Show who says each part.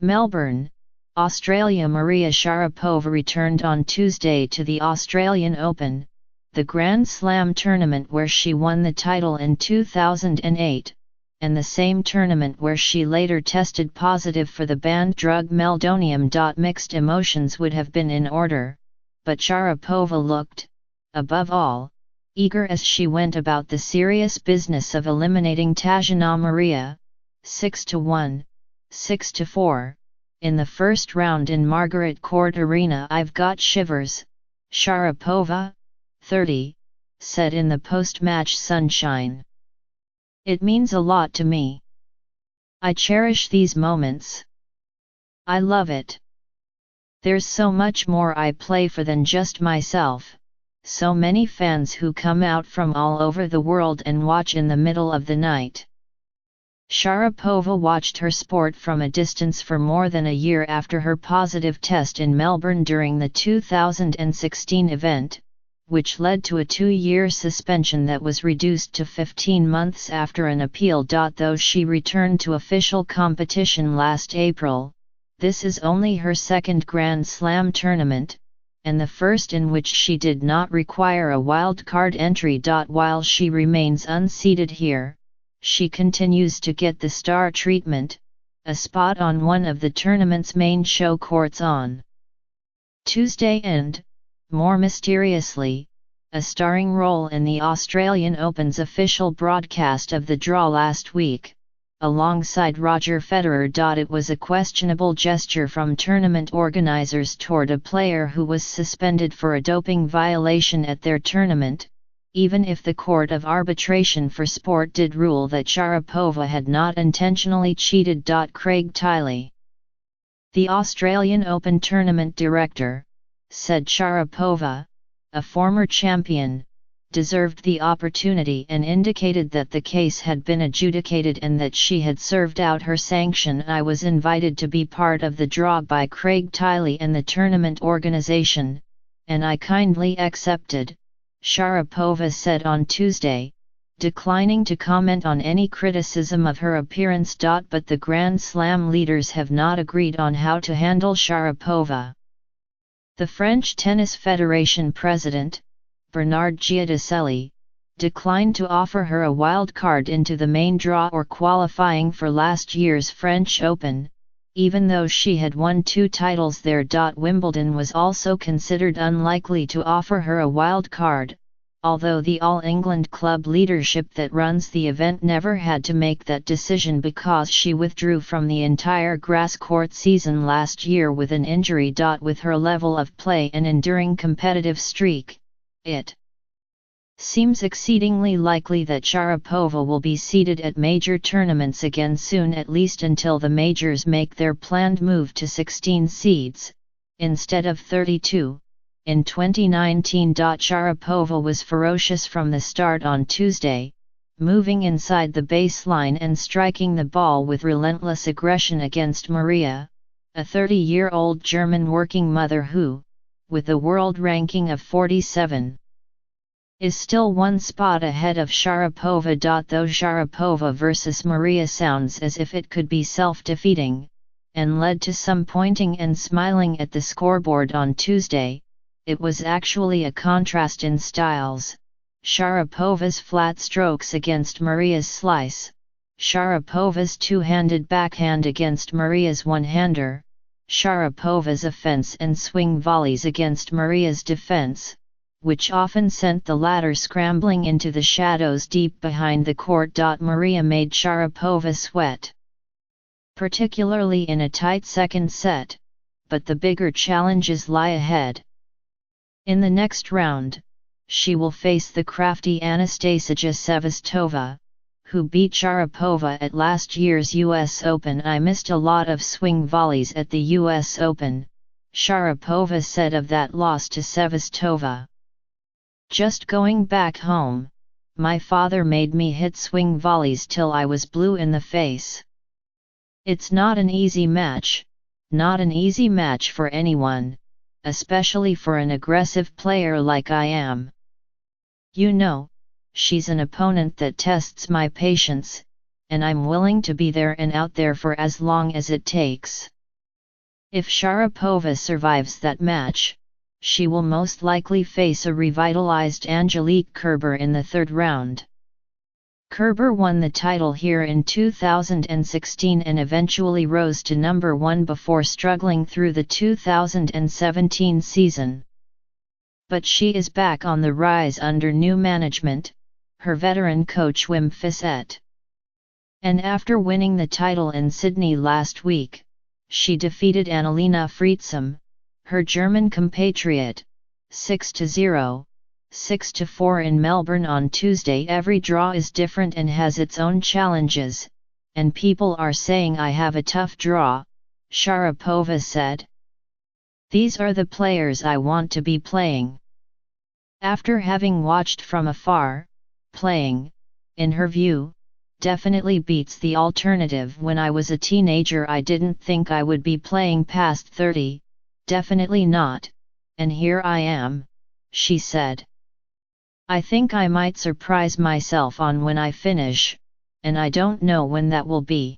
Speaker 1: Melbourne, Australia. Maria Sharapova returned on Tuesday to the Australian Open, the Grand Slam tournament where she won the title in 2008, and the same tournament where she later tested positive for the banned drug meldonium. Mixed emotions would have been in order, but Sharapova looked, above all, eager as she went about the serious business of eliminating Tatjana Maria, 6-1, 6-4, in the first round in Margaret Court Arena. "I've got shivers," Sharapova, 30, said in the post-match sunshine. "It means a lot to me. I cherish these moments. I love it. There's so much more I play for than just myself, so many fans who come out from all over the world and watch in the middle of the night." Sharapova watched her sport from a distance for more than a year after her positive test in Melbourne during the 2016 event, which led to a 2-year suspension that was reduced to 15 months after an appeal. Though she returned to official competition last April, this is only her second Grand Slam tournament, and the first in which she did not require a wildcard entry. While she remains unseeded here, she continues to get the star treatment, a spot on one of the tournament's main show courts on Tuesday and, more mysteriously, a starring role in the Australian Open's official broadcast of the draw last week, alongside Roger Federer. It was a questionable gesture from tournament organizers toward a player who was suspended for a doping violation at their tournament, even if the Court of Arbitration for Sport did rule that Sharapova had not intentionally cheated. Craig Tiley, the Australian Open tournament director, said Sharapova, a former champion, deserved the opportunity and indicated that the case had been adjudicated and that she had served out her sanction. "I was invited to be part of the draw by Craig Tiley and the tournament organization, and I kindly accepted," Sharapova said on Tuesday, declining to comment on any criticism of her appearance. But the Grand Slam leaders have not agreed on how to handle Sharapova. The French Tennis Federation president, Bernard Giudicelli, declined to offer her a wild card into the main draw or qualifying for last year's French Open, even though she had won 2 titles there. Wimbledon was also considered unlikely to offer her a wild card, although the All England club leadership that runs the event never had to make that decision because she withdrew from the entire grass court season last year with an injury. With her level of play and enduring competitive streak, it seems exceedingly likely that Sharapova will be seeded at major tournaments again soon, at least until the majors make their planned move to 16 seeds, instead of 32, in 2019. Sharapova was ferocious from the start on Tuesday, moving inside the baseline and striking the ball with relentless aggression against Maria, a 30-year-old German working mother who, with a world ranking of 47, is still one spot ahead of Sharapova. Though Sharapova versus Maria sounds as if it could be self-defeating, and led to some pointing and smiling at the scoreboard on Tuesday, it was actually a contrast in styles: Sharapova's flat strokes against Maria's slice, Sharapova's two-handed backhand against Maria's one-hander, Sharapova's offense and swing volleys against Maria's defense, which often sent the latter scrambling into the shadows deep behind the court. Maria made Sharapova sweat, particularly in a tight second set, but the bigger challenges lie ahead. In the next round, she will face the crafty Anastasia Sevastova, who beat Sharapova at last year's US Open. "I missed a lot of swing volleys at the US Open," Sharapova said of that loss to Sevastova. "Just going back home, my father made me hit swing volleys till I was blue in the face. It's not an easy match, not an easy match for anyone, especially for an aggressive player like I am. You know, she's an opponent that tests my patience, and I'm willing to be there and out there for as long as it takes." If Sharapova survives that match, she will most likely face a revitalized Angelique Kerber in the third round. Kerber won the title here in 2016 and eventually rose to number 1 before struggling through the 2017 season. But she is back on the rise under new management, her veteran coach Wim Fissette. And after winning the title in Sydney last week, she defeated Annalena Friedsam, her German compatriot, 6-0, 6-4 in Melbourne on Tuesday. Every draw is different and has its own challenges, and people are saying I have a tough draw, Sharapova said. These are the players I want to be playing. After having watched from afar, playing, in her view, definitely beats the alternative. When I was a teenager I didn't think I would be playing past 30, definitely not, and here I am, she said. I think I might surprise myself on when I finish, and I don't know when that will be.